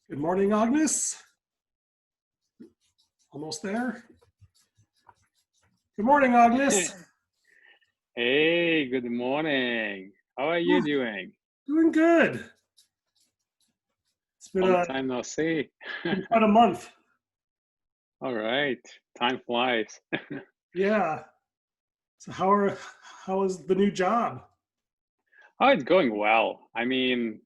Good morning, Agnis. Almost there. Good morning, Agnis. Hey, good morning. How are you doing? Doing good. It's been Long time no see. quite a month. All right, time flies. Yeah. So how is the new job? Oh, it's going well. I mean,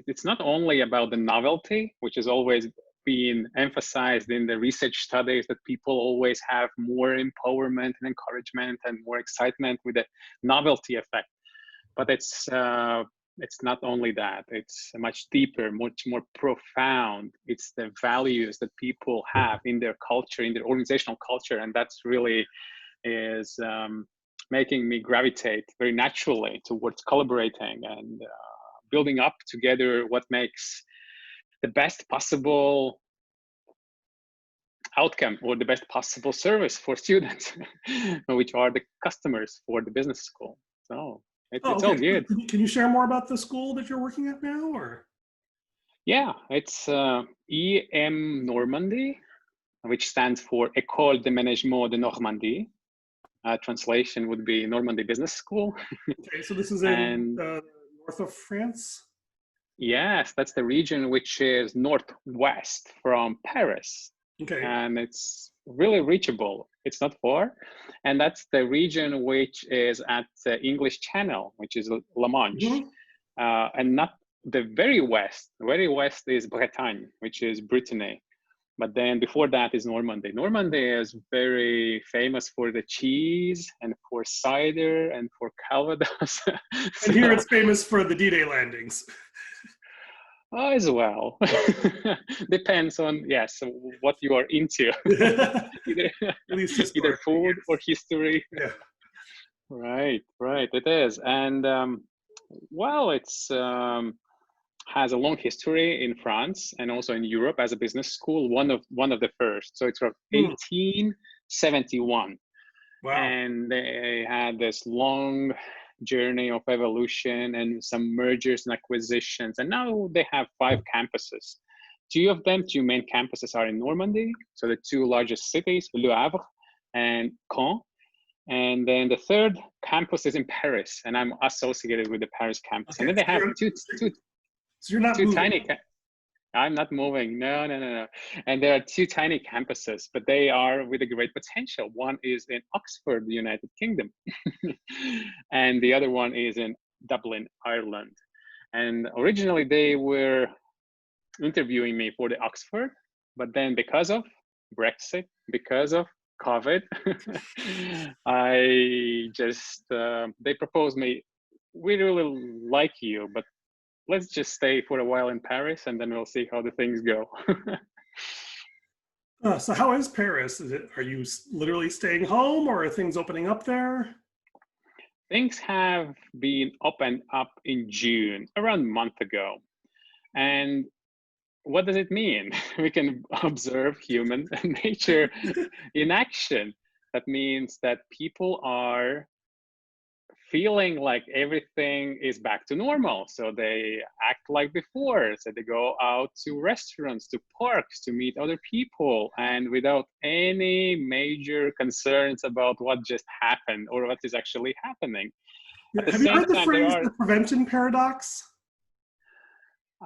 it's not only about the novelty, which has always been emphasized in the research studies that people always have more empowerment and encouragement and more excitement with the novelty effect. But it's not only that. It's much deeper, much more profound. It's the values that people have in their culture, in their organizational culture, and that's really is making me gravitate very naturally towards collaborating and building up together what makes the best possible outcome or the best possible service for students, which are the customers for the business school. So it's all Okay. good. Can you share more about the school that you're working at now, or? Yeah, it's EM Normandy, which stands for École de Management de Normandie. Translation would be Normandy Business School. Okay, so this is in And north of France? yes, that's the region which is northwest from Paris. Okay. And it's really reachable. It's not far. And that's the region which is at the English Channel, which is La Manche. And not the very west. The very west is Bretagne, which is Brittany. But then before that is Normandy. Normandy is very famous for the cheese and for cider and for Calvados. And here it's famous for the D-Day landings. As well. Depends on, yes, what you are into. either food or history. Yeah. Right, it is. And well, it's has a long history in France and also in Europe as a business school, one of the first. So it's from 1871. Wow. And they had this long journey of evolution and some mergers and acquisitions. And now they have 5 campuses. 2 main campuses are in Normandy. So the 2 largest cities, Le Havre and Caen. And then the 3rd campus is in Paris, and I'm associated with the Paris campus. Okay. And then they have two so you're not two moving. tiny. I'm not moving. No. And there are 2 tiny campuses, but they are with a great potential. One is in Oxford, the United Kingdom, and the other one is in Dublin, Ireland. And originally they were interviewing me for the Oxford, but then because of Brexit, because of COVID, I just, they proposed me, we really like you, but let's just stay for a while in Paris and then we'll see how the things go. So how is Paris? Are you literally staying home, or are things opening up there? Things have been up and up in June, around a month ago. And what does it mean? We can observe human nature in action. That means that people are feeling like everything is back to normal. So they act like before. So they go out to restaurants, to parks, to meet other people, and without any major concerns about what just happened or what is actually happening. Have you heard the phrase, the prevention paradox?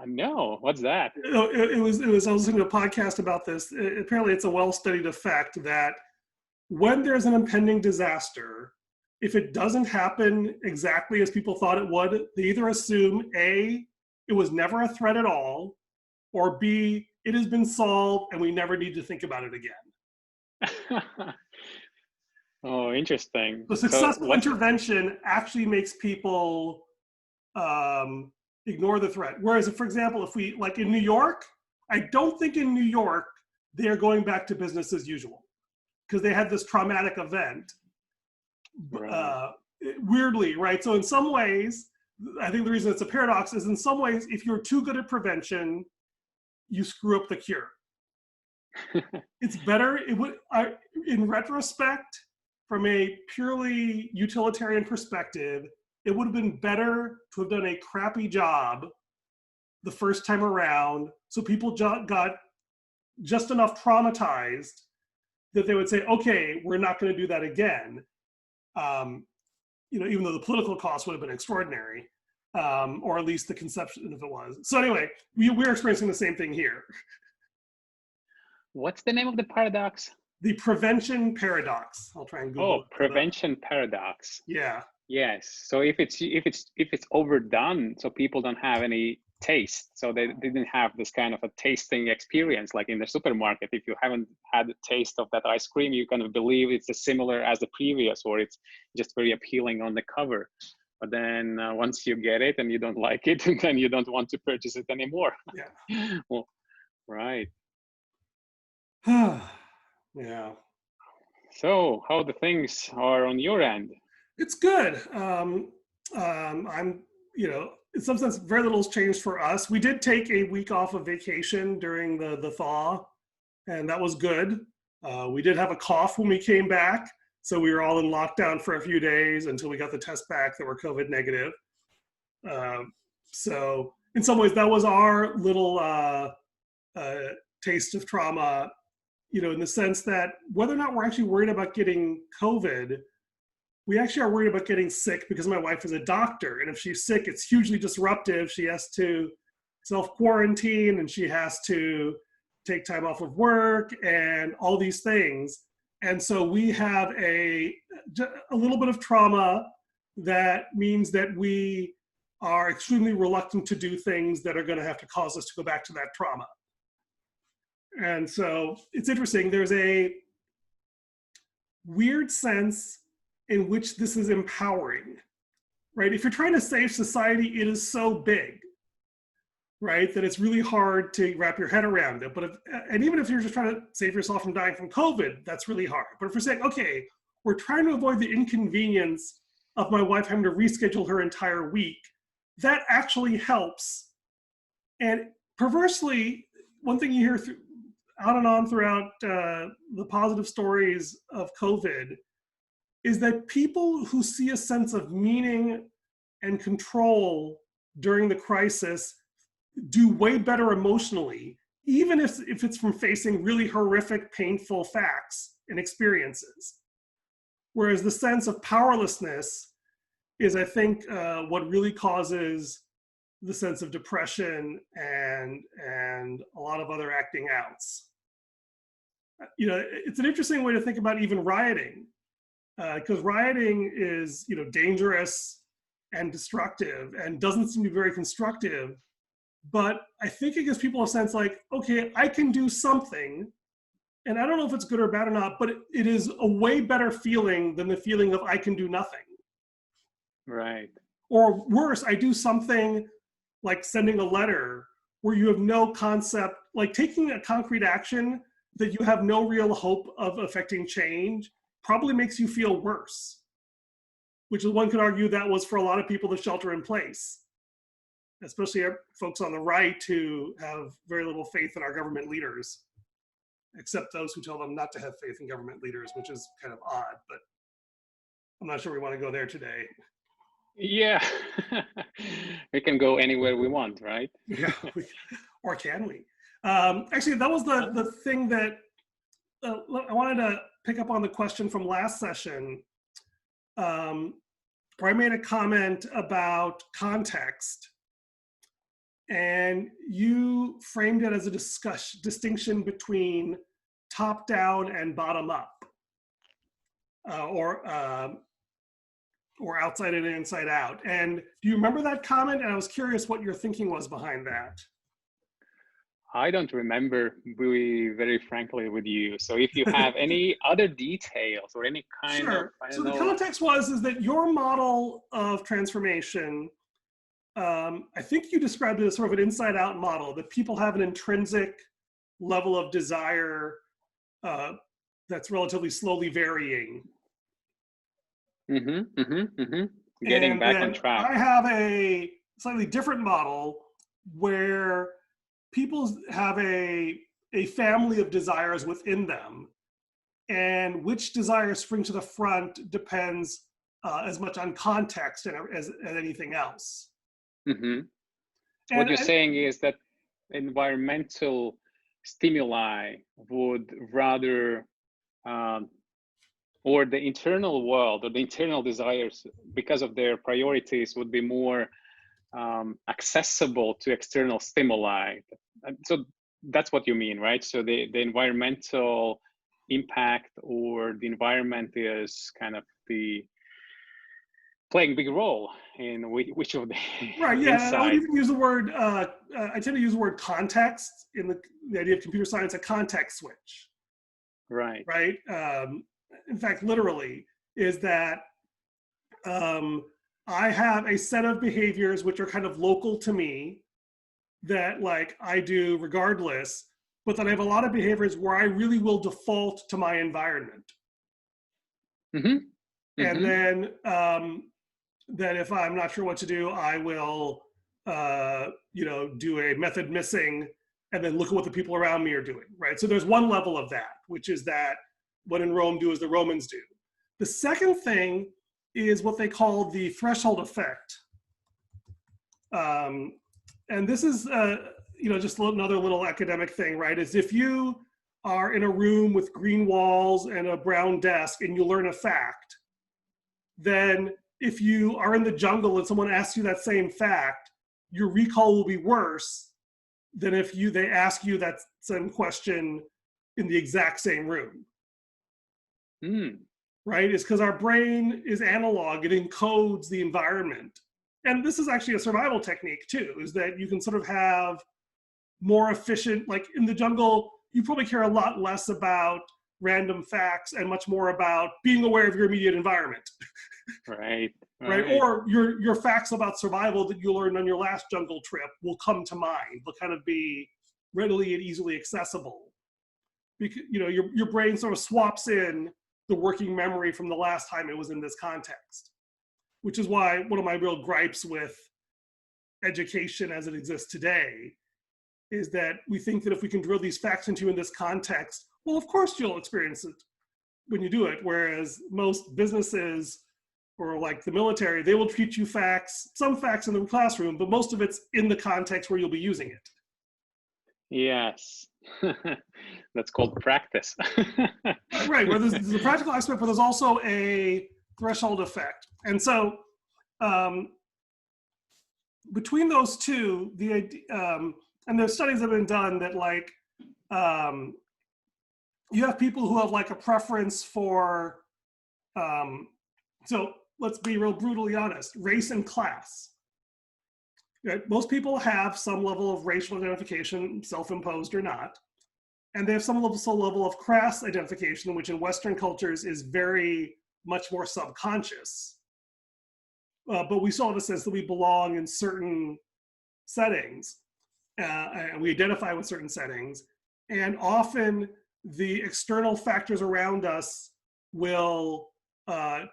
No, what's that? It was, I was listening to a podcast about this. Apparently it's a well-studied effect that when there's an impending disaster, if it doesn't happen exactly as people thought it would, they either assume A, it was never a threat at all, or B, it has been solved and we never need to think about it again. Oh, interesting. The successful intervention actually makes people ignore the threat. Whereas, for example, if we, like in New York, I don't think in New York, they're going back to business as usual because they had this traumatic event. Right. Weirdly, right? So in some ways, I think the reason it's a paradox is in some ways, if you're too good at prevention, you screw up the cure. It's better, it would, in retrospect, from a purely utilitarian perspective, it would have been better to have done a crappy job the first time around. So people got just enough traumatized that they would say, okay, we're not going to do that again. Even though the political cost would have been extraordinary, or at least the conception of it was. So anyway, we're experiencing the same thing here. What's the name of the paradox? The prevention paradox. I'll try and Google it. Oh, prevention paradox. Yeah. Yes. So if it's overdone, so people don't have any taste, so they didn't have this kind of a tasting experience like in the supermarket. If you haven't had a taste of that ice cream, you kind of believe it's as similar as the previous, or it's just very appealing on the cover. But then once you get it and you don't like it, then you don't want to purchase it anymore. Yeah. Well, right. Yeah. So how the things are on your end? It's good. I'm, in some sense, very little has changed for us. We did take a week off of vacation during the thaw, and that was good. We did have a cough when we came back, so we were all in lockdown for a few days until we got the test back that were COVID negative. So in some ways, that was our little taste of trauma, in the sense that whether or not we're actually worried about getting COVID, we actually are worried about getting sick because my wife is a doctor. And if she's sick, it's hugely disruptive. She has to self-quarantine and she has to take time off of work and all these things. And so we have a little bit of trauma that means that we are extremely reluctant to do things that are going to have to cause us to go back to that trauma. And so it's interesting. There's a weird sense in which this is empowering, right? If you're trying to save society, it is so big, right, that it's really hard to wrap your head around it. But and even if you're just trying to save yourself from dying from COVID, that's really hard. But if we're saying, okay, we're trying to avoid the inconvenience of my wife having to reschedule her entire week, that actually helps. And perversely, one thing you hear out and on throughout the positive stories of COVID is that people who see a sense of meaning and control during the crisis do way better emotionally, even if it's from facing really horrific, painful facts and experiences. Whereas the sense of powerlessness is, I think, what really causes the sense of depression and a lot of other acting outs. It's an interesting way to think about even rioting, because rioting is, dangerous and destructive and doesn't seem to be very constructive. But I think it gives people a sense like, okay, I can do something. And I don't know if it's good or bad or not, but it is a way better feeling than the feeling of I can do nothing. Right. Or worse, I do something like sending a letter where you have no concept, like taking a concrete action that you have no real hope of affecting change probably makes you feel worse, which is, one could argue, that was for a lot of people the shelter in place, especially folks on the right who have very little faith in our government leaders, except those who tell them not to have faith in government leaders, which is kind of odd, but I'm not sure we want to go there today. Yeah, we can go anywhere we want, right? Yeah, or can we? Actually, that was the thing that I wanted to pick up on, the question from last session, where I made a comment about context, and you framed it as a distinction between top-down and bottom-up, or outside in and inside out. And do you remember that comment? And I was curious what your thinking was behind that. I don't remember, very frankly with you. So if you have any other details or any kind Sure. of, So the context is that your model of transformation, I think you described it as sort of an inside out model, that people have an intrinsic level of desire that's relatively slowly varying. Getting back on track. I have a slightly different model where people have a family of desires within them, and which desires spring to the front depends as much on context as anything else. What you're And saying is that environmental stimuli would rather, or the internal world or the internal desires, because of their priorities, would be more accessible to external stimuli. So that's what you mean, right? So the environmental impact or the environment is kind of the playing a big role in which of the right, yeah, and I would inside. even use the word, I tend to use the word context in the idea of computer science, a context switch, Right. right? In fact, literally, is that I have a set of behaviors which are kind of local to me that like I do regardless, but then I have a lot of behaviors where I really will default to my environment. Mm-hmm. And Mm-hmm. then that if I'm not sure what to do, I will, do a method missing and then look at what the people around me are doing, right? So there's one level of that, which is that what in Rome do as the Romans do. The second thing is what they call the threshold effect. And this is, just another little academic thing, right? Is if you are in a room with green walls and a brown desk and you learn a fact, then if you are in the jungle and someone asks you that same fact, your recall will be worse than if they ask you that same question in the exact same room. Right? It's because our brain is analog, it encodes the environment. And this is actually a survival technique too, is that you can sort of have more efficient, like in the jungle, you probably care a lot less about random facts and much more about being aware of your immediate environment. Right. Right? Or your facts about survival that you learned on your last jungle trip will come to mind. They'll kind of be readily and easily accessible. Because your brain sort of swaps in the working memory from the last time it was in this context. Which is why one of my real gripes with education as it exists today is that we think that if we can drill these facts into you in this context, well, of course you'll experience it when you do it. Whereas most businesses or like the military, they will teach you some facts in the classroom, but most of it's in the context where you'll be using it. Yes. That's called practice. Right, where there's a practical aspect, but there's also a threshold effect. And so between those two, and there's studies that have been done that like, you have people who have like a preference for, so let's be real brutally honest, race and class. Right? Most people have some level of racial identification, self-imposed or not. And they have some level of class identification, which in Western cultures is very much more subconscious. But we still have a sense that we belong in certain settings. And we identify with certain settings. And often the external factors around us will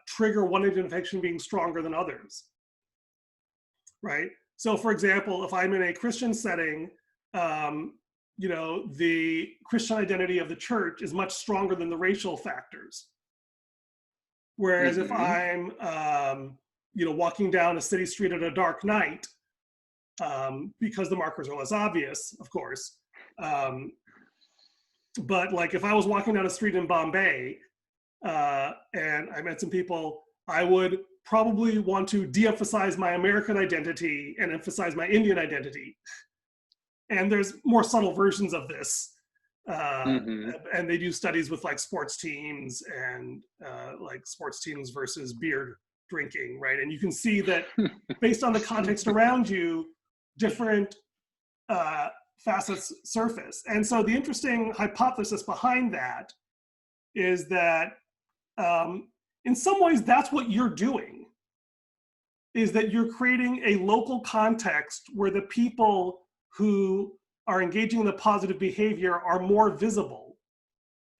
trigger one identification being stronger than others, right? So for example, if I'm in a Christian setting, the Christian identity of the church is much stronger than the racial factors. Whereas if I'm, walking down a city street at a dark night, because the markers are less obvious, of course. But like if I was walking down a street in Bombay and I met some people, I would probably want to de-emphasize my American identity and emphasize my Indian identity. And there's more subtle versions of this. And they do studies with like sports teams and like sports teams versus beer drinking, right? And you can see that based on the context around you, different facets surface. And so the interesting hypothesis behind that is that in some ways that's what you're doing, is that you're creating a local context where the people who are engaging in the positive behavior are more visible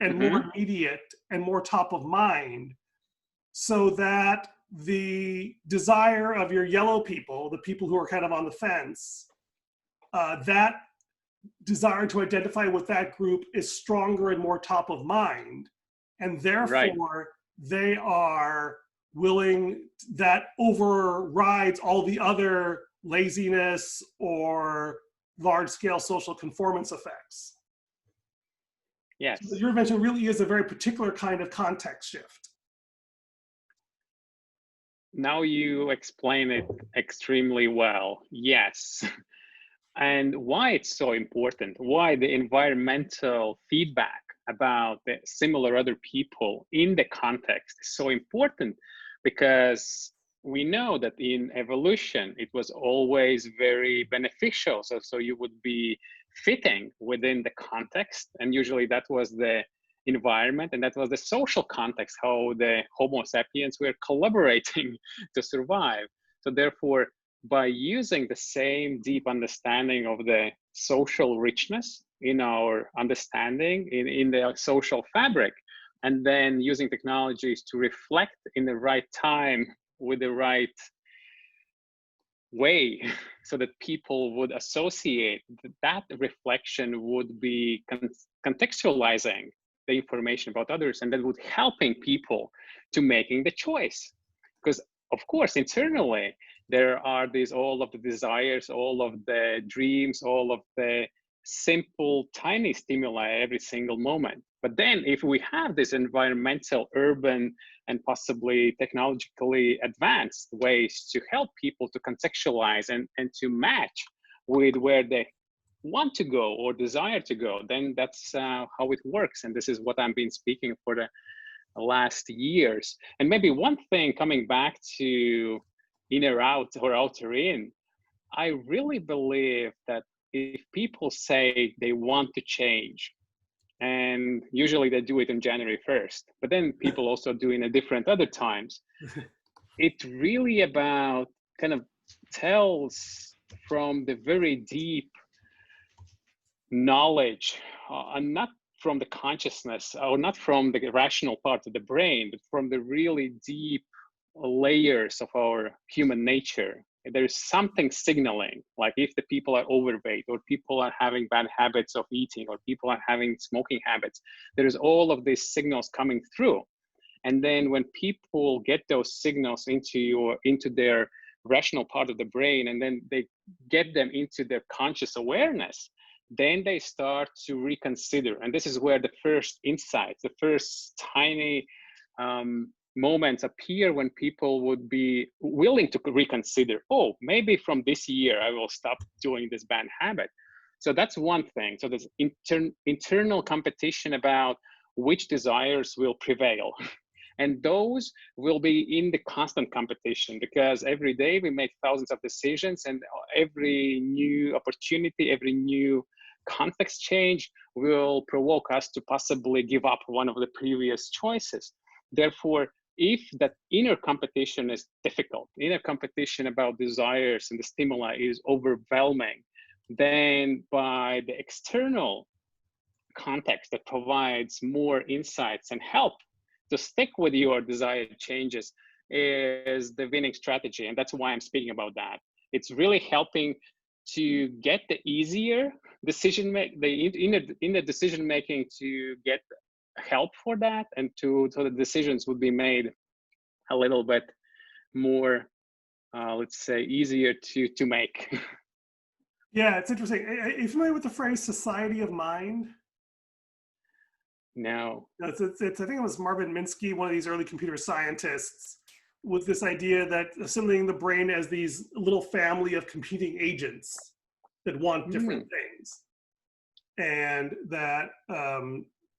and more immediate and more top of mind, so that the desire of your yellow people, the people who are kind of on the fence, that desire to identify with that group is stronger and more top of mind. And therefore, they are willing, that overrides all the other laziness or large-scale social conformance effects. Yes. So your invention really is a very particular kind of context shift. Now you explain it extremely well. Yes. And why it's so important, why the environmental feedback about the similar other people in the context is so important, because we know that in evolution, it was always very beneficial. So you would be fitting within the context. And usually that was the environment, and that was the social context, how the Homo sapiens were collaborating to survive. So therefore, by using the same deep understanding of the social richness in our understanding, in the social fabric, and then using technologies to reflect in the right time with the right way, so that people would associate that reflection would be contextualizing the information about others, and that would helping people to making the choice. Because of course, internally, there are these all of the desires, all of the dreams, all of the simple, tiny stimuli every single moment. But then if we have this environmental, urban, and possibly technologically advanced ways to help people to contextualize and to match with where they want to go or desire to go, then that's how it works. And this is what I've been speaking for the last years. And maybe one thing, coming back to inner out or outer in, I really believe that if people say they want to change, and usually they do it on January 1st, but then people also do it at different other times, it's really about kind of tells from the very deep knowledge, and not from the consciousness, or not from the rational part of the brain, but from the really deep layers of our human nature. There is something signaling, like if the people are overweight, or people are having bad habits of eating, or people are having smoking habits, there is all of these signals coming through. And then when people get those signals into their rational part of the brain, and then they get them into their conscious awareness, then they start to reconsider. And this is where the first insights, the first tiny moments appear, when people would be willing to reconsider, oh, maybe from this year I will stop doing this bad habit. So that's one thing. So there's internal competition about which desires will prevail. And those will be in the constant competition, because every day we make thousands of decisions, and every new opportunity, every new context change will provoke us to possibly give up one of the previous choices. Therefore, if that inner competition is difficult, inner competition about desires and the stimuli is overwhelming, then by the external context that provides more insights and help to stick with your desired changes is the winning strategy. And that's why I'm speaking about that. It's really helping to get the easier decision in the decision making, to get help for that, and so the decisions would be made a little bit more, let's say, easier to make. Yeah, it's interesting. Are you familiar with the phrase "society of mind"? No. I think it was Marvin Minsky, one of these early computer scientists, with this idea that assimilating the brain as these little family of competing agents that want different things. And that,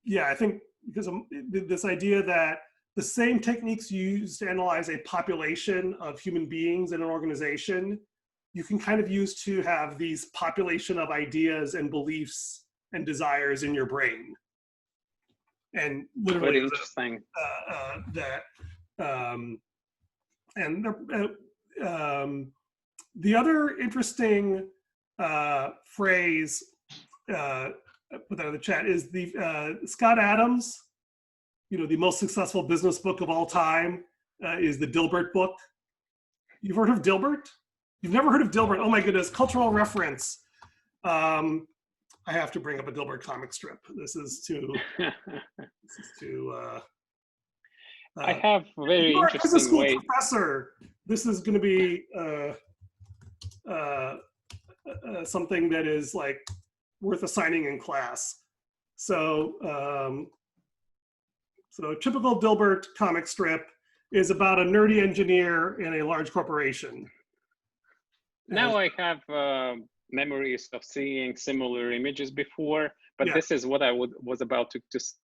yeah, I think because of this idea that the same techniques used to analyze a population of human beings in an organization, you can kind of use to have these population of ideas and beliefs and desires in your brain. And literally, very interesting. The other interesting phrase put that in the chat is the Scott Adams, the most successful business book of all time, is the Dilbert book. You've heard of Dilbert? You've never heard of Dilbert? Oh my goodness, cultural reference. I have to bring up a Dilbert comic strip. This is too. I have very interesting school way. Professor. This is going to be. something that is like worth assigning in class. So, so a typical Dilbert comic strip is about a nerdy engineer in a large corporation. Now I have memories of seeing similar images before, but this is what I was about to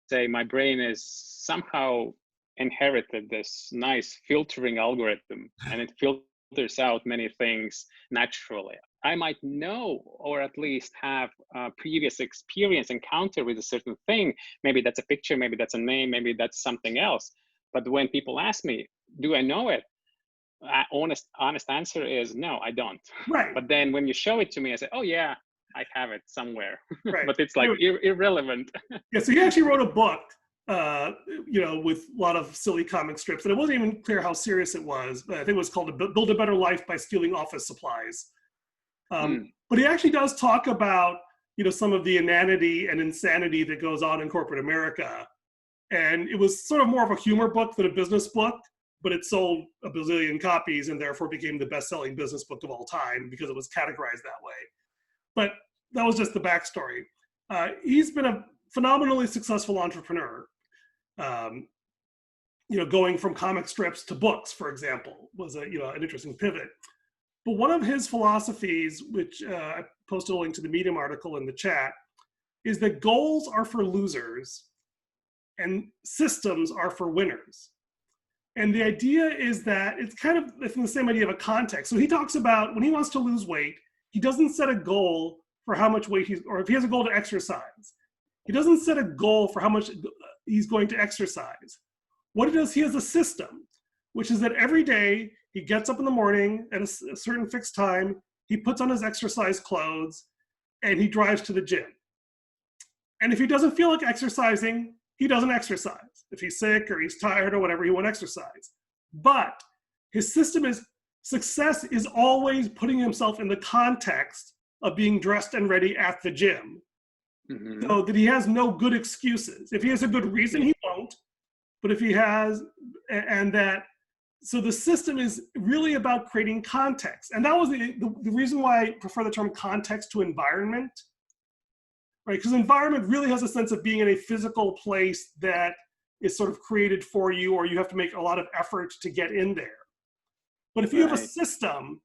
say. My brain is somehow inherited this nice filtering algorithm, and it filters out many things naturally. I might know, or at least have previous experience, encounter with a certain thing. Maybe that's a picture, maybe that's a name, maybe that's something else. But when people ask me, do I know it? Honest answer is no, I don't. Right. But then when you show it to me, I say, oh yeah, I have it somewhere. Right. But it's like irrelevant. Yeah, so he actually wrote a book, you know, with a lot of silly comic strips, and it wasn't even clear how serious it was. But I think it was called "Build a Better Life by Stealing Office Supplies." But he actually does talk about, you know, some of the inanity and insanity that goes on in corporate America, and it was sort of more of a humor book than a business book. But it sold a bazillion copies and therefore became the best-selling business book of all time because it was categorized that way. But that was just the backstory. He's been a phenomenally successful entrepreneur. You know, going from comic strips to books, for example, was an interesting pivot. But one of his philosophies, which I posted a link to the Medium article in the chat, is that goals are for losers and systems are for winners. And the idea is that it's kind of the same idea of a context. So he talks about when he wants to lose weight, he doesn't set a goal for how much weight or if he has a goal to exercise, he doesn't set a goal for how much he's going to exercise. What he does, he has a system, which is that every day he gets up in the morning at a certain fixed time, he puts on his exercise clothes, and he drives to the gym. And if he doesn't feel like exercising, he doesn't exercise. If he's sick or he's tired or whatever, he won't exercise. But his system is success is always putting himself in the context of being dressed and ready at the gym. So that he has no good excuses. If he has a good reason, he won't. But if he has, so the system is really about creating context. And that was the reason why I prefer the term context to environment. Right, because environment really has a sense of being in a physical place that is sort of created for you, or you have to make a lot of effort to get in there. But if you have a system,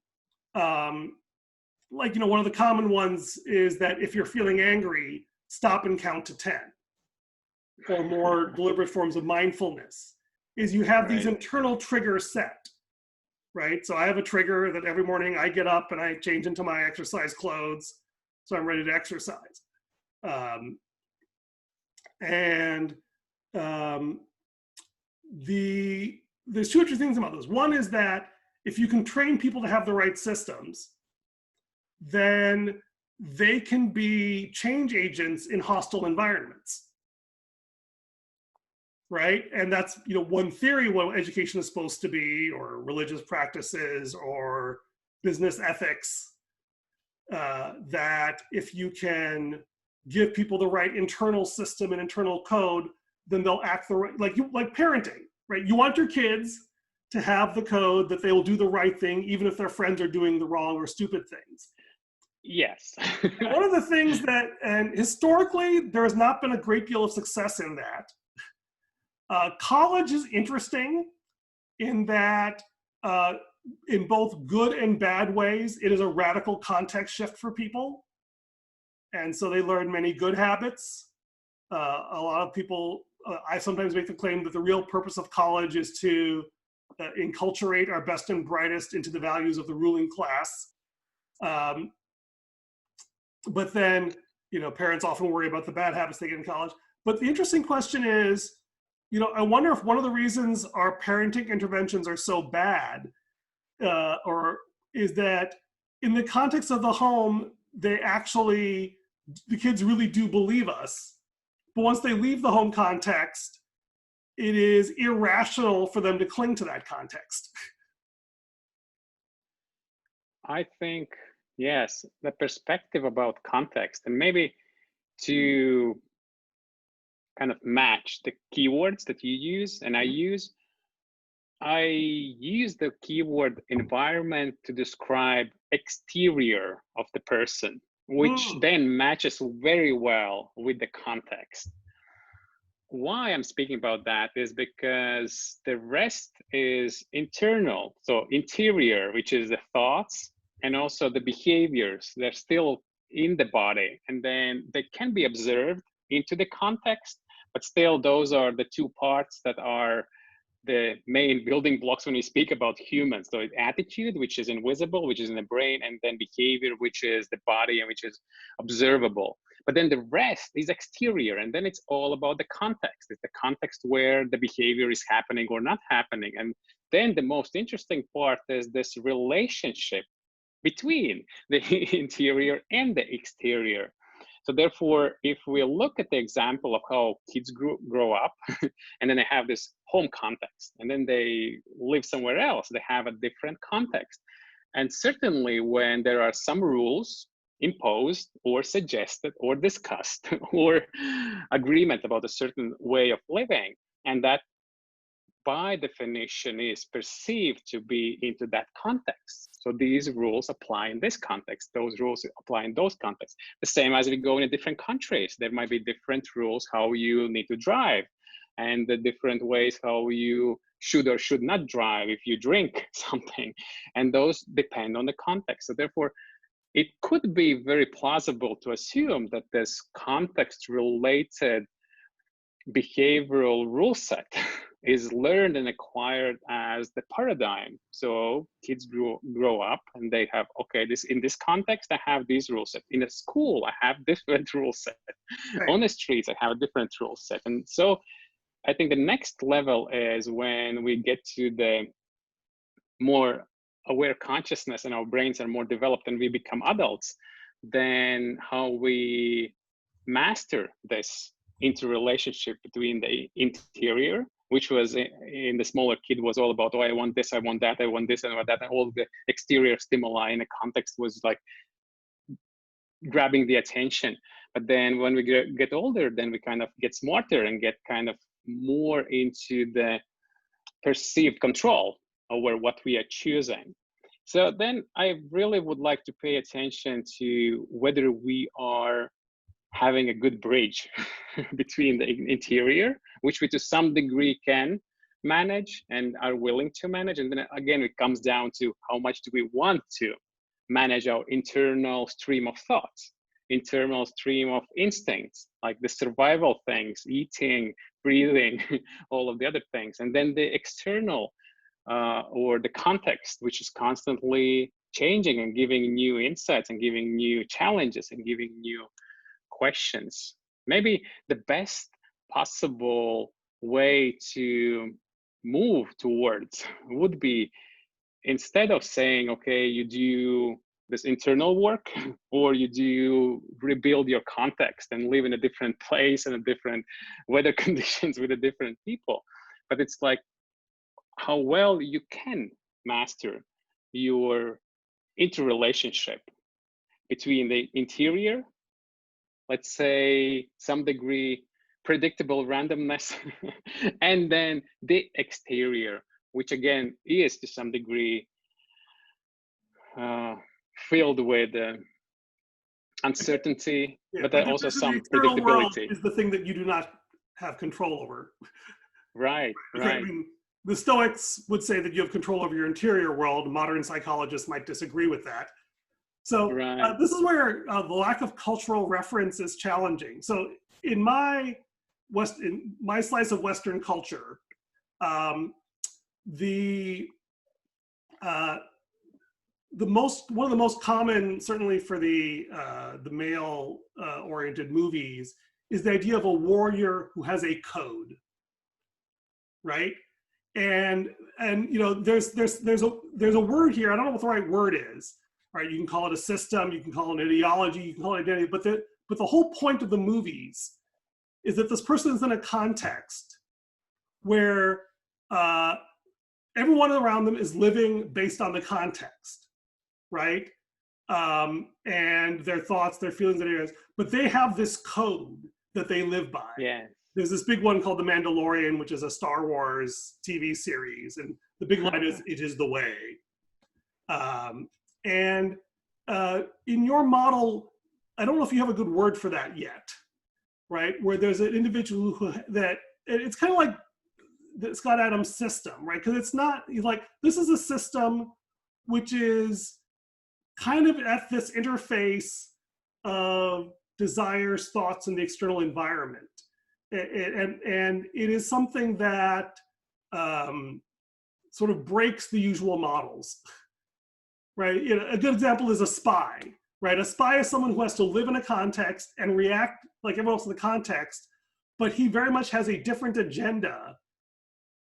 like, you know, one of the common ones is that if you're feeling angry, stop and count to 10. Or more deliberate forms of mindfulness is you have these internal triggers set, right? So I have a trigger that every morning I get up and I change into my exercise clothes, so I'm ready to exercise. There's two interesting things about this. One is that if you can train people to have the right systems, then they can be change agents in hostile environments, right? And that's, you know, one theory what education is supposed to be, or religious practices, or business ethics, that if you can give people the right internal system and internal code, then they'll act the right, like parenting, right? You want your kids to have the code that they will do the right thing, even if their friends are doing the wrong or stupid things. Yes. One of the things that, and historically, there has not been a great deal of success in that. College is interesting in that, in both good and bad ways, it is a radical context shift for people. And so they learn many good habits. A lot of people, I sometimes make the claim that the real purpose of college is to enculturate our best and brightest into the values of the ruling class. But then, you know, parents often worry about the bad habits they get in college. But the interesting question is, you know, I wonder if one of the reasons our parenting interventions are so bad, or is that in the context of the home, they actually, the kids really do believe us. But once they leave the home context, it is irrational for them to cling to that context. I think, yes, the perspective about context, and maybe to kind of match the keywords that you use and I use, I use the keyword environment to describe exterior of the person, which Hmm. then matches very well with the context. Why I'm speaking about that is because the rest is internal. So interior, which is the thoughts and also the behaviors, they're still in the body, and then they can be observed into the context, but still those are the two parts that are the main building blocks when we speak about humans. So attitude, which is invisible, which is in the brain, and then behavior, which is the body and which is observable. But then the rest is exterior, and then it's all about the context. It's the context where the behavior is happening or not happening. And then the most interesting part is this relationship between the interior and the exterior. So therefore, if we look at the example of how kids grow up, and then they have this home context, and then they live somewhere else, they have a different context. And certainly when there are some rules imposed or suggested or discussed or agreement about a certain way of living, and that by definition is perceived to be into that context. So these rules apply in this context, those rules apply in those contexts. The same as we go in different countries, there might be different rules how you need to drive, and the different ways how you should or should not drive if you drink something, and those depend on the context. So therefore, it could be very plausible to assume that this context related behavioral rule set is learned and acquired as the paradigm. So kids grow up and they have, okay, this in this context, I have these rule set. In a school, I have different rule set. Right. On the streets, I have a different rule set. And so I think the next level is when we get to the more aware consciousness and our brains are more developed and we become adults, then how we master this interrelationship between the interior, which was in the smaller kid was all about, oh, I want this, I want that, I want this, and I want that, and all the exterior stimuli in the context was like grabbing the attention. But then when we get older, then we kind of get smarter and get kind of more into the perceived control over what we are choosing. So then I really would like to pay attention to whether we are having a good bridge between the interior, which we to some degree can manage and are willing to manage. And then again, it comes down to how much do we want to manage our internal stream of thoughts, internal stream of instincts, like the survival things, eating, breathing, all of the other things. And then the external or the context, which is constantly changing and giving new insights and giving new challenges and giving new questions. Maybe the best possible way to move towards would be, instead of saying, okay, you do this internal work or you do rebuild your context and live in a different place and a different weather conditions with a different people, but it's like how well you can master your interrelationship between the interior, let's say some degree predictable randomness, and then the exterior, which again is to some degree filled with uncertainty, Yeah, but but then also the some external world predictability. is the thing that you do not have control over. Right, Okay, I right. mean, the Stoics would say that you have control over your interior world. Modern psychologists might disagree with that. So Right. this is where the lack of cultural reference is challenging. So in my slice of Western culture, the one of the most common, certainly for the male oriented movies, is the idea of a warrior who has a code, right? And you know, there's a word here. I don't know what the right word is. Right? You can call it a system, you can call it an ideology, you can call it identity. But the whole point of the movies is that this person is in a context where everyone around them is living based on the context, right? And their thoughts, their feelings, their areas. But they have this code that they live by. Yeah. There's this big one called The Mandalorian, which is a Star Wars TV series. And The big line is, it is the way. And in your model, I don't know if you have a good word for that yet, right? Where there's an individual it's kind of like the Scott Adams system, right? Because it's not like, this is a system which is kind of at this interface of desires, thoughts, and the external environment. And it is something that sort of breaks the usual models, right? A good example is a spy, right? A spy is someone who has to live in a context and react like everyone else in the context, but he very much has a different agenda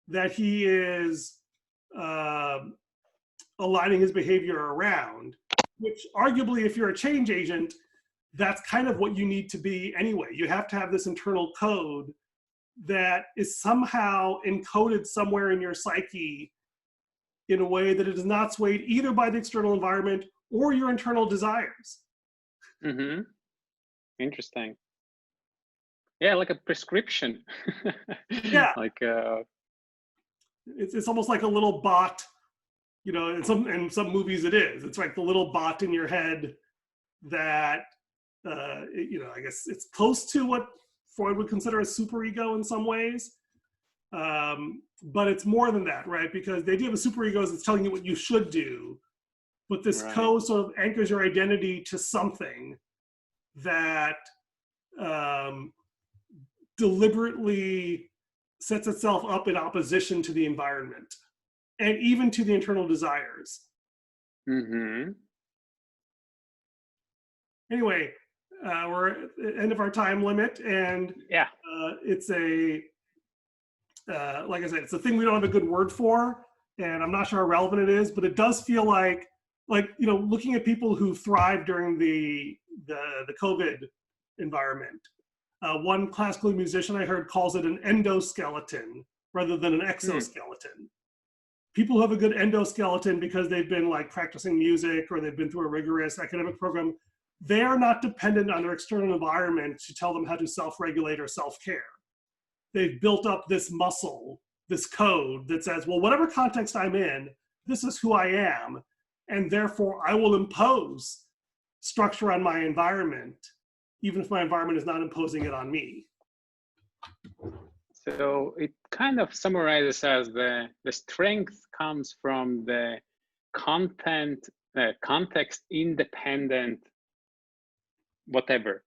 that he is aligning his behavior around, which arguably, if you're a change agent, that's kind of what you need to be anyway. You have to have this internal code that is somehow encoded somewhere in your psyche in a way that it is not swayed either by the external environment or your internal desires. Mm-hmm. Interesting. Yeah, like a prescription. Yeah. Like it's almost like a little bot, in some movies it is. It's like the little bot in your head that, I guess it's close to what Freud would consider a superego in some ways. But it's more than that, right? Because the idea of a superego is it's telling you what you should do, but this code sort of anchors your identity to something that deliberately sets itself up in opposition to the environment and even to the internal desires. Mm-hmm. Anyway, we're at the end of our time limit, and yeah, it's like I said, it's a thing we don't have a good word for, and I'm not sure how relevant it is, but it does feel like looking at people who thrive during the COVID environment. One classical musician I heard calls it an endoskeleton rather than an exoskeleton. People who have a good endoskeleton because they've been like practicing music or they've been through a rigorous academic program, they are not dependent on their external environment to tell them how to self-regulate or self-care. They've built up this muscle, this code that says, well, whatever context I'm in, this is who I am, and therefore I will impose structure on my environment, even if my environment is not imposing it on me. So it kind of summarizes as the strength comes from the context independent, whatever.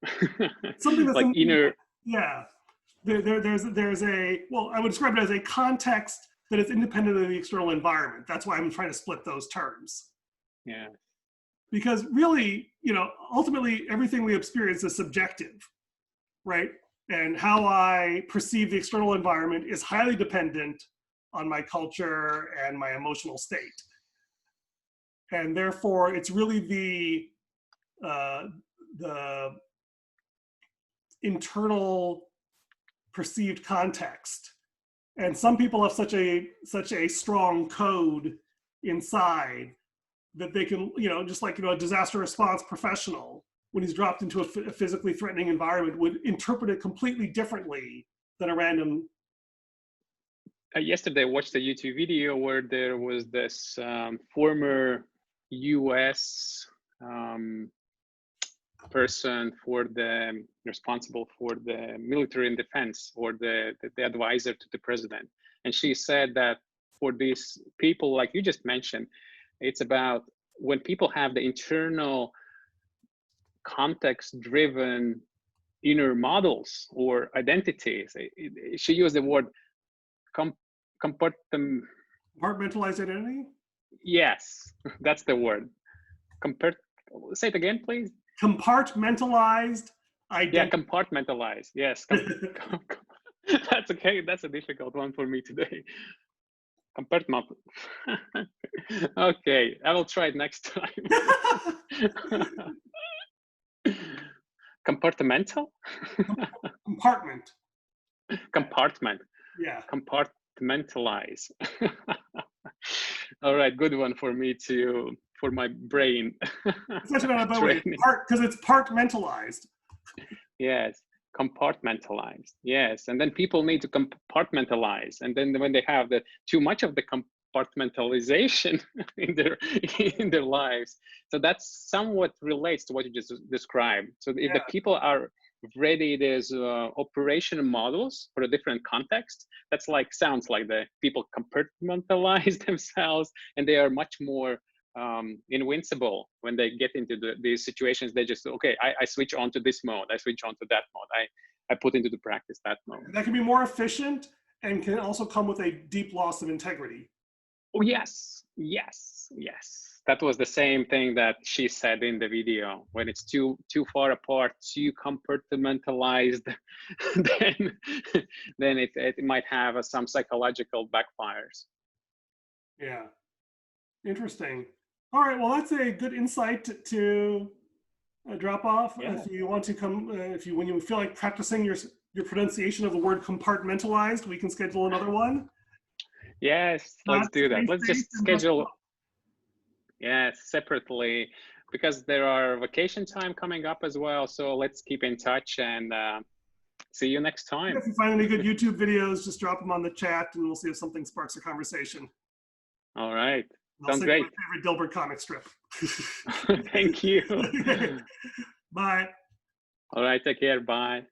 Something that's like inner. Yeah. There's a, well, I would describe it as a context that is independent of the external environment. That's why I'm trying to split those terms. Yeah. Because really, ultimately everything we experience is subjective, right? And how I perceive the external environment is highly dependent on my culture and my emotional state. And therefore, it's really the internal perceived context. And some people have such a strong code inside that they can, just like, a disaster response professional, when he's dropped into a physically threatening environment, would interpret it completely differently than a random. Yesterday I watched a YouTube video where there was this former US person responsible for the military and defense, or the advisor to the president. And she said that for these people, like you just mentioned, it's about when people have the internal context-driven inner models or identities. She used the word compartmentalized identity? Yes, that's the word. Say it again, please. Compartmentalized identity. Yeah, compartmentalized. Yes. That's okay. That's a difficult one for me today. Compartment. Okay, I will try it next time. Compartmental? Compartment. Compartment. Yeah. Compartmentalize. All right, good one for me for my brain. It's such about because it's partmentalized. Yes, compartmentalized. Yes, and then people need to compartmentalize, and then when they have too much of the compartmentalization in their lives. So that's somewhat relates to what you just described. So if the people are ready, there's operation models for a different context. That's like, sounds like the people compartmentalize themselves, and they are much more invincible when they get into these situations. They just, okay, I switch on to this mode, I switch on to that mode, I put into the practice that mode. That can be more efficient and can also come with a deep loss of integrity. Oh, yes, yes, yes. That was the same thing that she said in the video. When it's too far apart, too compartmentalized, then it might have some psychological backfires. Yeah, interesting. All right, well, that's a good insight to drop off. Yeah. If you want to come, when you feel like practicing your pronunciation of the word compartmentalized, we can schedule another one. Yes, let's do that. Let's just schedule, separately, because there are vacation time coming up as well. So let's keep in touch and see you next time. If you find any good YouTube videos, just drop them on the chat and we'll see if something sparks a conversation. All right. Sounds great. My favorite Dilbert comic strip. Thank you. Bye. All right. Take care. Bye.